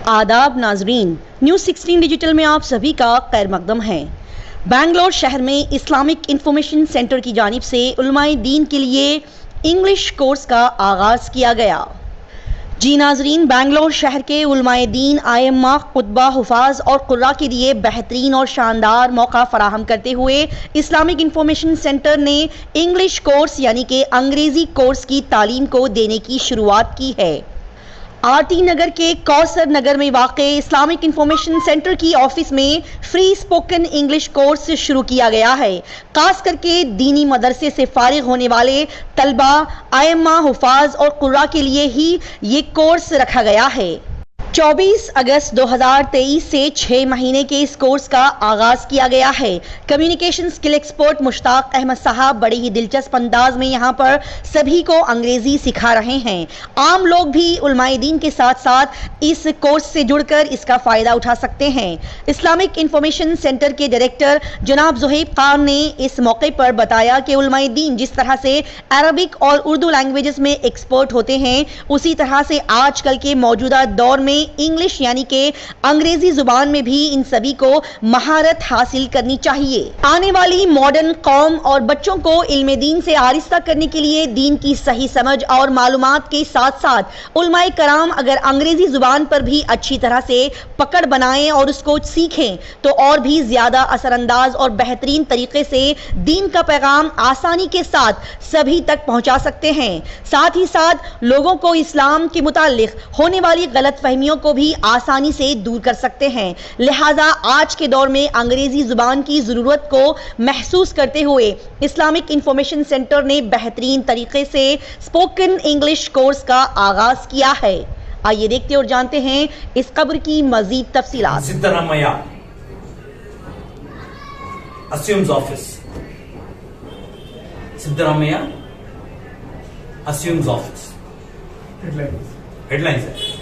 आदाब नाजरीन, news 16 digital में आप सभी का खैर मकदम है। बेंगलोर शहर में इस्लामिक इंफॉर्मेशन सेंटर की जानिब से उलमाए दीन के लिए इंग्लिश कोर्स का आगाज़ किया गया। जी नाजरीन, बेंगलोर शहर के उलमाए दीन, आइम्मा, खुतबा, हुफाज और कुर्रा के लिए बेहतरीन और शानदार मौका फराहम करते हुए इस्लामिक इंफॉर्मेशन सेंटर ने इंग्लिश कोर्स यानी कि अंग्रेज़ी कोर्स की तालीम को देने की शुरुआत की है। आरटी नगर के कौसर नगर में वाक़े इस्लामिक इंफॉर्मेशन सेंटर की ऑफिस में फ्री स्पोकन इंग्लिश कोर्स शुरू किया गया है। खास करके दीनी मदरसे से फारिग होने वाले तलबा, आइम्मा, हुफाज और कुर्रा के लिए ही ये कोर्स रखा गया है। 24 अगस्त 2023 से 6 महीने के इस कोर्स का आगाज़ किया गया है। Communication skill expert Mushtaq Ahmad साहब बड़े ही दिलचस्प अंदाज में यहाँ पर सभी को अंग्रेज़ी सिखा रहे हैं। आम लोग भी उलमाए दीन के साथ साथ इस कोर्स से जुड़कर इसका फ़ायदा उठा सकते हैं। इस्लामिक इंफॉर्मेशन सेंटर के डायरेक्टर जनाब ज़ुहैब खान ने इस मौके पर बताया कि उलमाए दीन जिस तरह से अरबिक और उर्दू लैंग्वेजेस में एक्सपर्ट होते हैं, उसी तरह से आजकल के मौजूदा दौर में इंग्लिश यानी कि अंग्रेजी जुबान में भी इन सभी को महारत हासिल करनी चाहिए। आने वाली मॉडर्न कौम और बच्चों को इल्म दीन से आरिस्ता करने के लिए दीन की सही समझ और मालूमात के साथ साथ उलमाए कराम अगर अंग्रेजी जुबान पर भी अच्छी तरह से पकड़ बनाएं और उसको सीखें तो और भी ज्यादा असरअंदाज और बेहतरीन तरीके से दीन का पैगाम आसानी के साथ सभी तक पहुंचा सकते हैं। साथ ही साथ लोगों को इस्लाम के मुतालिक होने वाली गलत फहमियों को भी आसानी से दूर कर सकते हैं। लिहाजा आज के दौर में अंग्रेजी जुबान की जरूरत को महसूस करते हुए इस्लामिक इंफॉर्मेशन सेंटर ने बेहतरीन तरीके से स्पोकन इंग्लिश कोर्स का आगाज किया है। आइए देखते और जानते हैं इस खबर की मजीद तफसीलात। Siddaramaiah assumes office. Siddaramaiah assumes office. Headlines है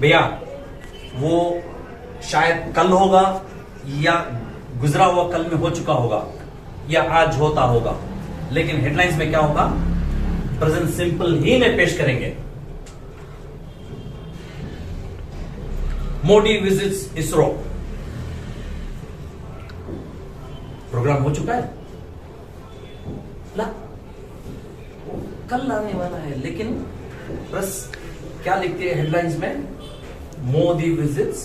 भैया, वो शायद कल होगा या गुजरा हुआ कल में हो चुका होगा या आज होता होगा, लेकिन हेडलाइंस में क्या होगा, प्रेजेंट सिंपल ही में पेश करेंगे। मोदी विजिट्स इसरो, प्रोग्राम हो चुका है, ला कल आने वाला है, लेकिन प्रेस क्या लिखती है हेडलाइंस में, मोदी विजिट्स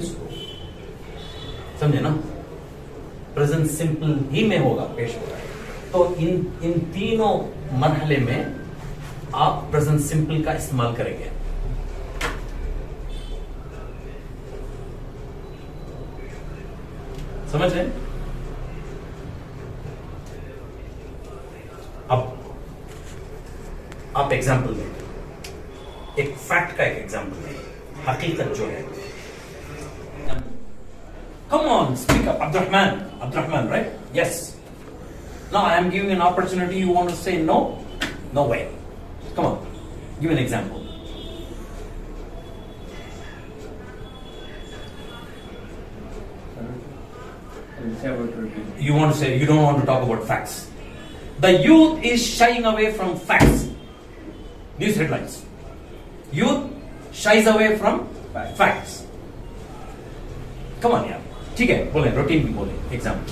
इसरो। समझे ना, प्रेजेंट सिंपल ही में होगा, पेश होगा। तो इन तीनों मरहले में आप प्रेजेंट सिंपल का इस्तेमाल करेंगे। समझ रहे? अब आप एग्जाम्पल दें, एक फैक्ट का एक एग्जाम्पल दें, हकीकत जो है। Come on, speak up, Abdurrahman, right? Yes. Now I am giving an opportunity. You want to say no? No way. Come on, give an example. You want to say, you don't want to talk about facts. The youth is shying away from facts. News headlines. Youth shies away from facts. Come on, यार, ठीक है, बोले, routine भी बोले, example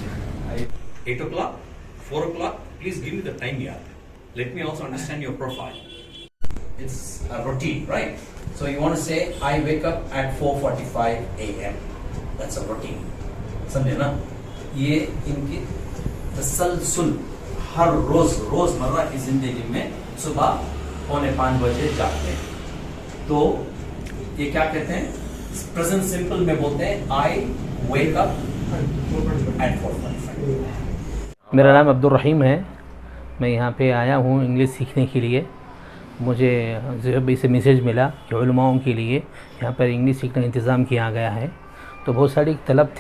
8 o'clock, 4 o'clock, please give me the time, यार. Let me also understand your profile. It's a routine, right? So you want to say, I wake up at 4:45 a.m. That's a routine. समझे ना? ये इनकी तसलसल हर रोजमर्रा की जिंदगी में सुबह 4:45 बजे जागते हैं। तो ये क्या कहते हैं, प्रेजेंट सिंपल में बोलते हैं, आई वेक अप एट 4:45। मेरा नाम अब्दुल रहीम है। मैं यहाँ पे आया हूँ इंग्लिश सीखने के लिए। मुझे ज़ुहैब भाई से मैसेज मिला कि उलमाओं के लिए यहाँ पर इंग्लिश सीखने का इंतज़ाम किया गया है। तो बहुत सारी तड़प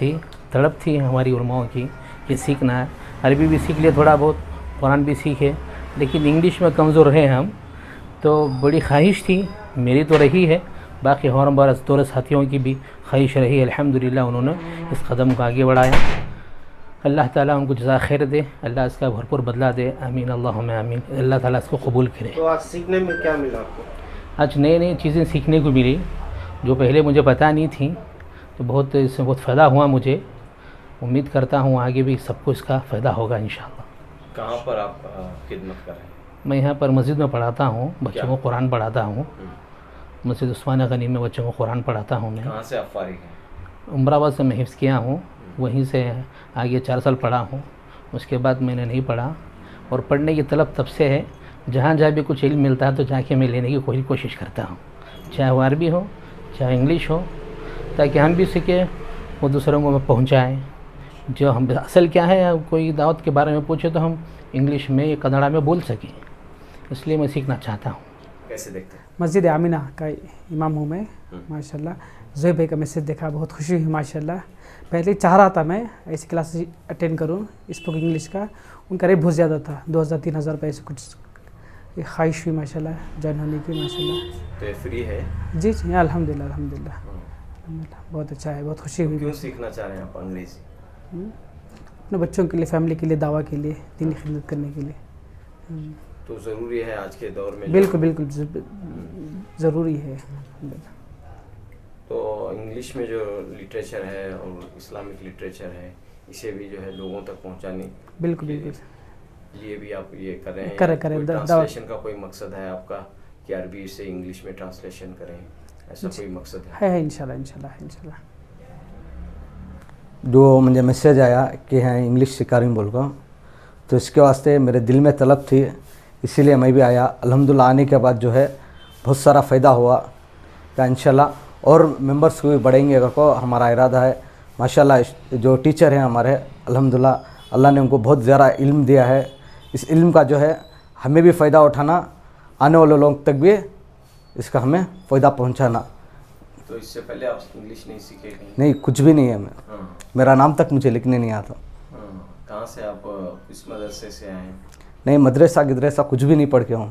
थी हमारी उलमाओं की कि सीखना है। अरबी भी सीख लिया थोड़ा बहुत, कुरान भी सीखे, लेकिन इंग्लिश में कमज़ोर हैं हम। तो बड़ी ख्वाहिश थी, मेरी तो रही है, बाकी और हमारे साथियों की भी ख्वाहिश रही। अल्हम्दुलिल्लाह उन्होंने इस कदम को आगे बढ़ाया। अल्लाह ताला उनको जज़ा खैर दे, अल्लाह इसका भरपूर बदला दे, आमीन अल्लाहुम्मा आमीन। अल्लाह ताला इसको कबूल करे। तो आज सीखने में क्या मिला आपको? आज नई नई चीज़ें सीखने को मिली जो पहले मुझे पता नहीं थी, तो बहुत इससे बहुत फ़ायदा हुआ मुझे। उम्मीद करता हूँ आगे भी सबको इसका फ़ायदा होगा इंशाअल्लाह। कहाँ पर आप खिदमत कर रहे हैं? मैं यहाँ पर मस्जिद में पढ़ाता हूँ, बच्चों को कुरान पढ़ाता हूँ। मस्जिद उस्मान गनी में बच्चों को कुरान पढ़ाता हूँ मैं। कहाँ से आप फारिग हैं? उमराबाद से मैं हिफ्ज़ किया हूँ, वहीं से आगे 4 साल पढ़ा हूँ। उसके बाद मैंने नहीं पढ़ा, और पढ़ने की तलब तब से है, जहाँ जहाँ भी कुछ इल्म मिलता है तो जाके मैं लेने की कोई कोशिश करता हूँ, चाहे वो अरबी हो चाहे इंग्लिश हो, ताकि हम भी सीखें वो दूसरों को पहुँचाएँ। जो हम असल क्या है, कोई दावत के बारे में पूछे तो हम इंग्लिश में या कन्नड़ा में बोल सकें, इसलिए मैं सीखना चाहता हूँ। कैसे देखते हैं? मस्जिद आमिना का इमाम हूँ मैं माशाल्लाह। ज़ोहैब भाई का मैसेज देखा, बहुत खुशी हुई माशाल्लाह। पहले चाह रहा था मैं ऐसी क्लास अटेंड करूँ स्पोकन इंग्लिश का, उनका रेट बहुत ज़्यादा था, 2000-3000 रुपये ऐसे कुछ ख्वाहिश हुई माशाल्लाह ज्वाइन होने की माशाल्लाह। तो ये फ्री है? जी जी अल्हम्दुलिल्लाह अल्हम्दुलिल्लाह, बहुत अच्छा है, बहुत खुशी हुई। क्यों सीखना चाह रहे हैं आप अंग्रेज़ी? अपने बच्चों के लिए, फैमिली के लिए, दावा के लिए, दीनी खिदमत करने के लिए। तो ज़रूरी है आज के दौर में? बिल्कुल बिल्कुल ज़रूरी है। तो इंग्लिश में जो लिटरेचर है और इस्लामिक लिटरेचर है, इसे भी जो है लोगों तक पहुंचाने बिल्कुल बिल्कुल ये भी आप ये कर रहे हैं? करें ट्रांसलेशन का कोई मकसद है आपका कि अरबी से इंग्लिश में ट्रांसलेशन करें, ऐसा कोई मकसद है इंशाल्लाह इंशाल्लाह इंशाल्लाह। जो मुझे मैसेज आया कि हाँ इंग्लिश सिखा रही बोल कर, तो इसके वास्ते मेरे दिल में तलब थी, इसीलिए मैं भी आया। अल्हम्दुलिल्लाह आने के बाद जो है बहुत सारा फ़ायदा हुआ, या इंशाल्लाह और मेंबर्स को भी बढ़ेंगे अगर को हमारा इरादा है। माशाल्लाह जो टीचर हैं हमारे, अल्हम्दुलिल्लाह अल्लाह ने उनको बहुत ज़्यादा इल्म दिया है। इस इल्म का जो है हमें भी फ़ायदा उठाना, आने वाले लोगों तक भी इसका हमें फ़ायदा पहुँचाना। तो इससे पहले आप इंग्लिश नहीं सीखे कहीं? नहीं, कुछ भी नहीं है। मैं मेरा नाम तक मुझे लिखने नहीं आता। कहाँ से आप इस मदरसे से आए हैं? नहीं, मदरसा गिदरसा कुछ भी नहीं पढ़ के हूँ।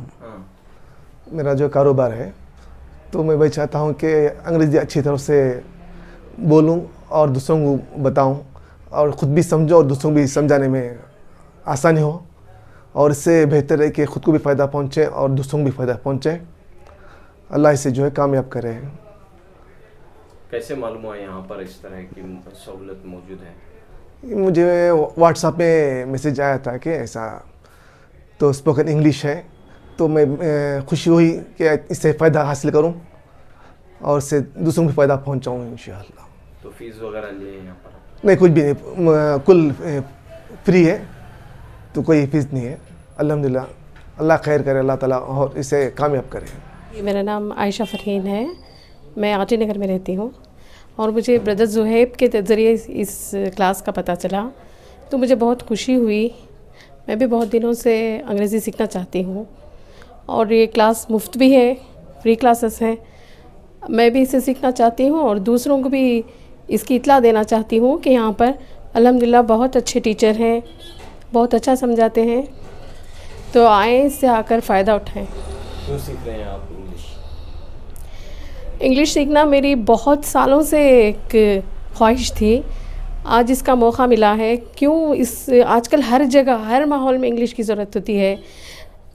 मेरा जो कारोबार है, तो मैं वही चाहता हूँ कि अंग्रेज़ी अच्छी तरह से बोलूँ और दूसरों को बताऊँ, और ख़ुद भी समझो और दूसरों को भी समझाने में आसानी हो, और इससे बेहतर है कि ख़ुद को भी फ़ायदा पहुँचे और दूसरों को भी फ़ायदा पहुँचे। अल्लाह इसे जो है कामयाब करे। कैसे मालूम हुआ यहाँ पर इस तरह की सहूलत मौजूद है? मुझे व्हाट्सएप में मैसेज आया था कि ऐसा तो स्पोकन इंग्लिश है, तो मैं खुशी हुई कि इससे फ़ायदा हासिल करूं और इससे दूसरों को भी फ़ायदा पहुंचाऊं इंशाअल्लाह। तो फीस वगैरह लिए यहाँ पर? नहीं, कुछ भी नहीं, कुल फ्री है, तो कोई फीस नहीं है। अल्हम्दुलिल्लाह, अल्लाह खैर करे, अल्लाह ताला और इसे कामयाब करे। मेरा नाम आयशा फ़रहीन है, मैं आटी नगर में रहती हूँ, और मुझे ब्रदर ज़ुहैब के ज़रिए इस क्लास का पता चला, तो मुझे बहुत खुशी हुई। मैं भी बहुत दिनों से अंग्रेज़ी सीखना चाहती हूँ, और ये क्लास मुफ्त भी है, फ्री क्लासेस हैं। मैं भी इसे सीखना चाहती हूँ और दूसरों को भी इसकी इत्तला देना चाहती हूँ कि यहाँ पर अल्हम्दुलिल्लाह बहुत अच्छे टीचर हैं, बहुत अच्छा समझाते हैं, तो आए इससे आकर फ़ायदा उठाएं। क्यों सीख रहे हैं आप इंग्लिश? इंग्लिश सीखना मेरी बहुत सालों से एक ख्वाहिश थी, आज इसका मौका मिला है। क्यों इस आजकल हर जगह हर माहौल में इंग्लिश की ज़रूरत होती है,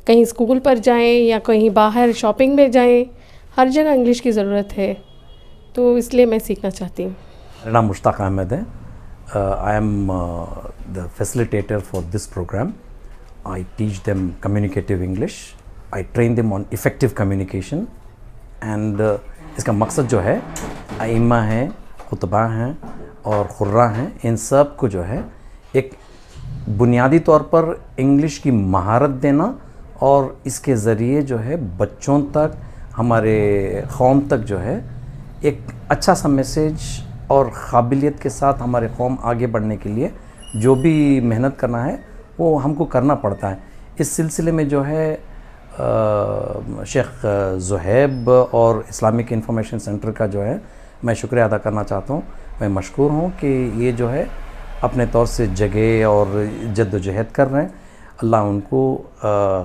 कहीं स्कूल पर जाएं या कहीं बाहर शॉपिंग में जाएं, हर जगह इंग्लिश की ज़रूरत है, तो इसलिए मैं सीखना चाहती हूँ। मेरा नाम मुश्ताक अहमद है। I am the facilitator for this programme. I teach them communicative English, I train them on effective communication, and इसका मकसद जो है आइम्मा हैं, खुतबा हैं और खुर्रा हैं, इन सब को जो है एक बुनियादी तौर पर इंग्लिश की महारत देना, और इसके ज़रिए जो है बच्चों तक, हमारे कौम तक जो है एक अच्छा सा मैसेज और काबिलियत के साथ हमारे कौम आगे बढ़ने के लिए जो भी मेहनत करना है वो हमको करना पड़ता है। इस सिलसिले में जो है शेख ज़ुहैब और इस्लामिक इंफॉर्मेशन सेंटर का जो है मैं शुक्रिया अदा करना चाहता हूँ। मैं मशकूर हूँ कि ये जो है अपने तौर से जगह और जद्दोजहद कर रहे हैं। अल्लाह उनको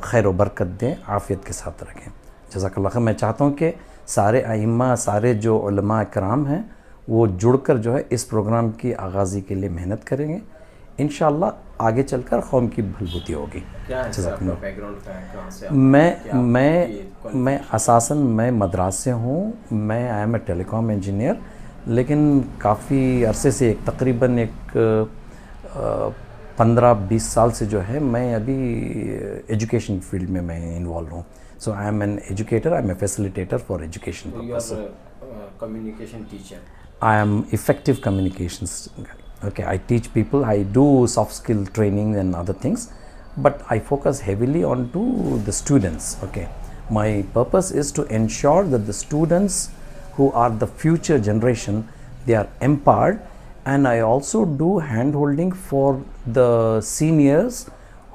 खैर व बरकत दें, आफ़ियत के साथ रखें। जज़ाकल्लाह खैर। मैं चाहता हूँ कि सारे आइम्मा, सारे जो उलमा कराम हैं वो जुड़कर जो है इस प्रोग्राम की आगाज़ी के लिए मेहनत करेंगे। इंशाल्लाह आगे चलकर कौम की भलबुती होगी। क्या है आपका बैकग्राउंड, कहाँ से आप? मैं असासन मैं मद्रास से हूँ। मैं I am a telecom engineer, लेकिन काफ़ी अरसे से तकरीबन 15-20 साल से जो है मैं अभी एजुकेशन फील्ड में मैं इन्वॉल्व हूँ। So I am an educator, I am a facilitator for education purpose. Communication teacher. I am effective communications. Okay, I teach people, I do soft skill training and other things, but I focus heavily on to the students. Okay, my purpose is to ensure that the students who are the future generation, they are empowered, and I also do hand holding for the seniors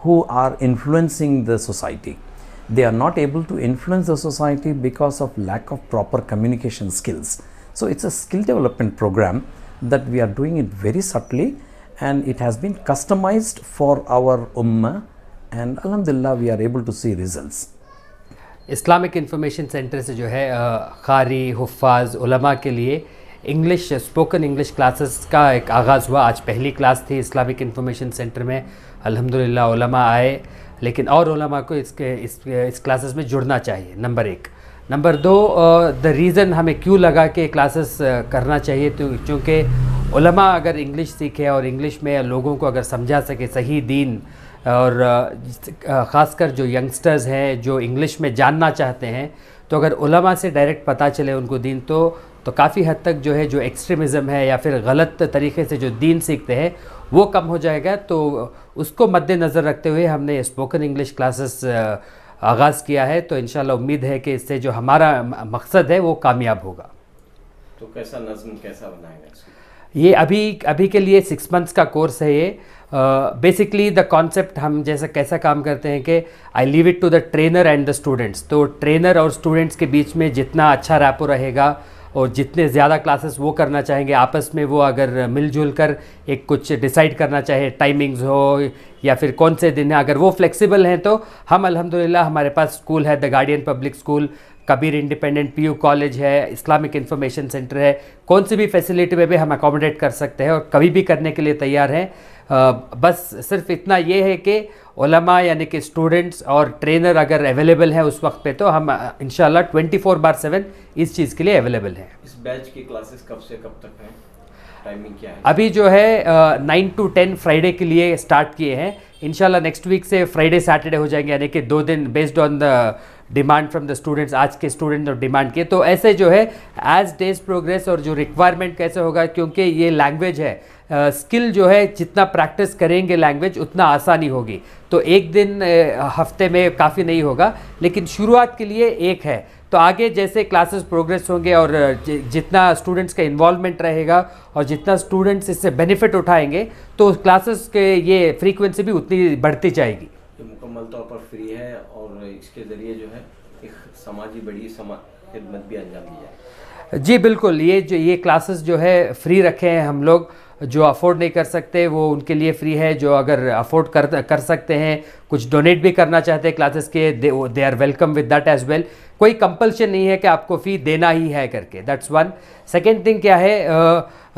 who are influencing the society. They are not able to influence the society because of lack of proper communication skills. So it's a skill development program that we are doing it very subtly, and it has been customized for our ummah, and alhamdulillah we are able to see results. Islamic information centre से जो है कारी हुफ़ाज़ उलमा के लिए English spoken English classes का एक आगाज़ हुआ। आज पहली क्लास थी इस्लामिक इन्फॉर्मेशन सेंटर में। अल्हम्दुलिल्लाह उलमा आए, लेकिन और उलमा को इस क्लासेस में जुड़ना चाहिए, नंबर 1। नंबर 2, द रीज़न हमें क्यों लगा कि क्लासेस करना चाहिए, तो चूँकि उलमा अगर इंग्लिश सीखे और इंग्लिश में लोगों को अगर समझा सके सही दीन, और ख़ासकर जो यंगस्टर्स हैं जो इंग्लिश में जानना चाहते हैं, तो अगर उलमा से डायरेक्ट पता चले उनको दीन, तो काफ़ी हद तक जो है जो एक्सट्रीमिज़म है या फिर गलत तरीक़े से जो दीन सीखते हैं वो कम हो जाएगा। तो उसको मद्देनज़र रखते हुए हमने स्पोकन इंग्लिश क्लासेस आगाज़ किया है। तो इंशाल्लाह उम्मीद है कि इससे जो हमारा मकसद है वो कामयाब होगा। तो कैसा नज़्म कैसा बनाएगा इसको? ये अभी के लिए 6 मंथ्स का कोर्स है ये। बेसिकली द कॉन्सेप्ट हम कैसा काम करते हैं कि I leave it to the trainer and the students. तो ट्रेनर और स्टूडेंट्स के बीच में जितना अच्छा रैपो रहेगा और जितने ज़्यादा क्लासेस वो करना चाहेंगे आपस में, वो अगर मिलजुल कर एक कुछ डिसाइड करना चाहे, टाइमिंग्स हो या फिर कौन से दिन है, अगर वो फ्लेक्सिबल हैं तो हम अल्हम्दुलिल्लाह हमारे पास स्कूल है, the guardian public school, Kabir independent PU college है, इस्लामिक इन्फॉर्मेशन सेंटर है, कौन सी भी फैसिलिटी में भी हम अकोमोडेट कर सकते हैं और कभी भी करने के लिए तैयार हैं। बस सिर्फ इतना ये है कि उलमा यानी कि स्टूडेंट्स और ट्रेनर अगर अवेलेबल है उस वक्त पे, तो हम इंशाल्लाह 24/7 इस चीज़ के लिए अवेलेबल हैं। इस बैच की क्लासेस कब से कब तक हैं? टाइमिंग क्या है? अभी जो है 9 to 10 फ्राइडे के लिए स्टार्ट किए हैं। इंशाल्लाह नेक्स्ट वीक से फ्राइडे सैटरडे हो जाएंगे, यानी कि 2 दिन based on the demand from the students. आज के स्टूडेंट और डिमांड किए, तो ऐसे जो है एज डेज प्रोग्रेस और जो रिक्वायरमेंट कैसे होगा, क्योंकि ये लैंग्वेज है, स्किल जो है जितना प्रैक्टिस करेंगे लैंग्वेज उतना आसानी होगी। तो एक दिन हफ्ते में काफ़ी नहीं होगा, लेकिन शुरुआत के लिए एक है। तो आगे जैसे क्लासेस प्रोग्रेस होंगे और जितना स्टूडेंट्स का इन्वॉल्वमेंट रहेगा और जितना स्टूडेंट्स इससे बेनिफिट उठाएंगे, तो क्लासेस के ये फ्रीक्वेंसी भी उतनी बढ़ती जाएगी। ये मुकम्मल तौर पर फ्री है और इसके ज़रिए जो है एक बड़ी खिदमत भी अंजाम दी जाए। जी बिल्कुल, ये क्लासेस जो है फ्री रखे हैं हम लोग। जो अफोर्ड नहीं कर सकते वो उनके लिए फ्री है, जो अगर अफोर्ड कर सकते हैं, कुछ डोनेट भी करना चाहते हैं क्लासेस के, they are welcome with that as well. कोई कंपल्शन नहीं है कि आपको फ़ी देना ही है करके, दैट्स वन। सेकेंड थिंग क्या है,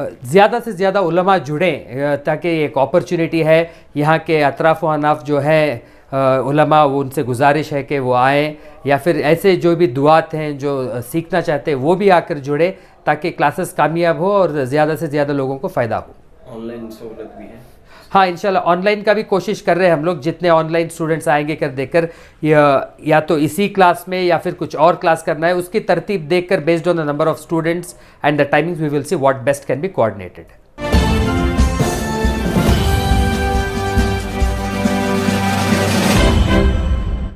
ज़्यादा से ज़्यादा उलमा जुड़ें, ताकि एक अपॉर्चुनिटी है। यहाँ के अतराफ़ व अनाफ जो है उलमा, वो उनसे गुजारिश है कि वो आएँ, या फिर ऐसे जो भी दुआत हैं जो सीखना चाहते हैं वो भी आकर जुड़े, ताकि क्लासेस कामयाब हो और ज़्यादा से ज़्यादा लोगों को फ़ायदा हो। ऑनलाइन सहूलत भी है? हाँ, इंशाल्लाह ऑनलाइन का भी कोशिश कर रहे हैं हम लोग। जितने ऑनलाइन स्टूडेंट्स आएंगे कर देकर, या तो इसी क्लास में या फिर कुछ और क्लास करना है, उसकी तरतीब देखकर based on the number of students and the timings we will see what best can be coordinated.